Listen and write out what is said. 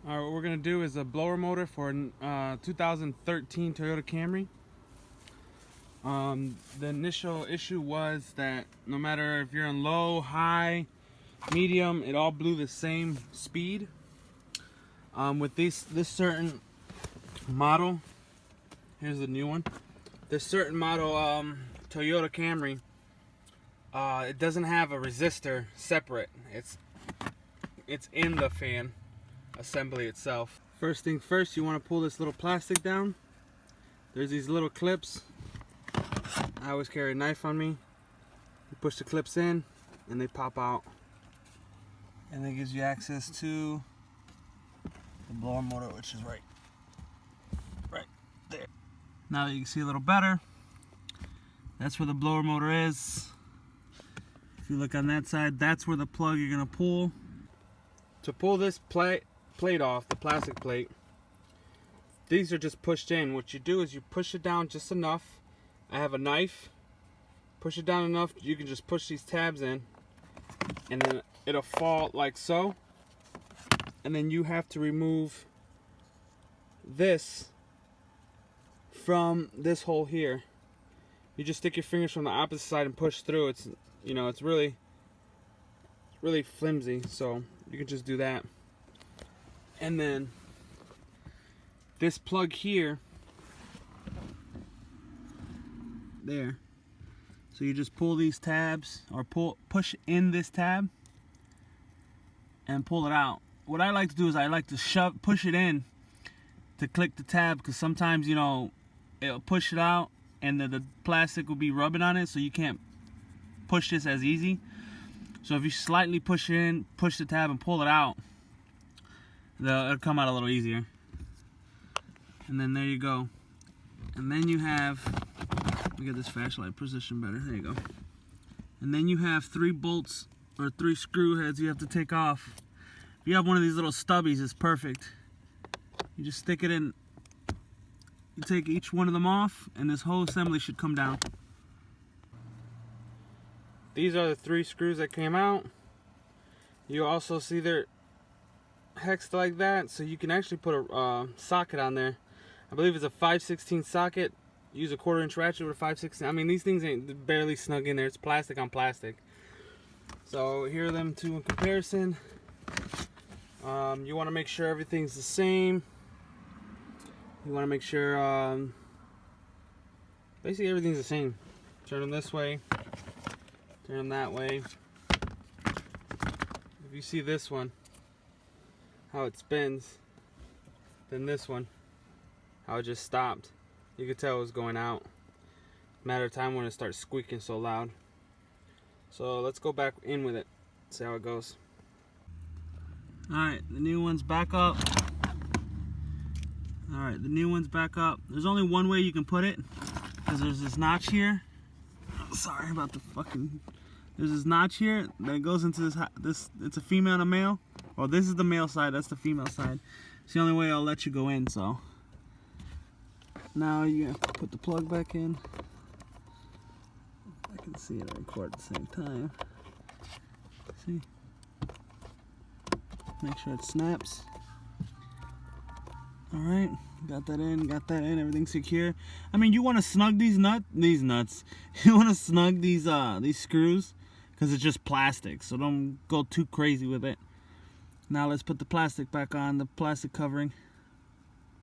Alright, what we're going to do is a blower motor for a 2013 Toyota Camry. The initial issue was that no matter if you're in low, high, medium, it all blew the same speed. With this certain model, here's the new one. This certain model Toyota Camry, it doesn't have a resistor separate. It's in the fan assembly itself. First thing first, you want to pull this little plastic down. There's these little clips. I always carry a knife on me. You push the clips in and they pop out, and that gives you access to the blower motor, which is right there. Now that you can see a little better, that's where the blower motor is. If you look on that side, that's where the plug you're going to pull. To pull this plate off, the plastic plate, these are just pushed in. What you do is you push it down just enough. I have a knife. Push it down enough, you can just push these tabs in, and then it'll fall like so. And then you have to remove this from this hole here. You just stick your fingers from the opposite side and push through. It's really flimsy, so you can just do that. And then this plug here, there. So you just pull these tabs, or push in this tab and pull it out. What I like to do is I like to push it in to click the tab, because sometimes it'll push it out and the plastic will be rubbing on it, so you can't push this as easy. So if you slightly push it in, push the tab and pull it out, it'll come out a little easier. And then there you go. And then you have, let me get this flashlight position better, there you go. And then you have 3 bolts or 3 screw heads you have to take off. If you have one of these little stubbies, it's perfect. You just stick it in, you take each one of them off, and this whole assembly should come down. These are the 3 screws that came out. You also see they're hexed like that, so you can actually put a socket on there. I believe it's a 5/16 socket. Use a 1/4-inch ratchet with a 5/16. I mean, these things ain't barely snug in there. It's plastic on plastic. So here are them two in comparison. You want to make sure everything's the same. You want to make sure basically everything's the same. Turn them this way, turn them that way. If you see this one, how it spins, then this one, how it just stopped. You could tell it was going out. Matter of time when it starts squeaking so loud. So let's go back in with it, see how it goes. Alright, the new one's back up. Alright, the new one's back up. There's only one way you can put it, because there's this notch here. Oh, sorry about the fucking... There's this notch here that goes into this. It's a female and a male. Well, this is the male side, that's the female side. It's the only way I'll let you go in, so. Now you have to put the plug back in. I can see it and record at the same time. See? Make sure it snaps. Alright, got that in, everything's secure. I mean, you want to snug these nuts. You want to snug these screws, because it's just plastic, so don't go too crazy with it. Now let's put the plastic back on, the plastic covering.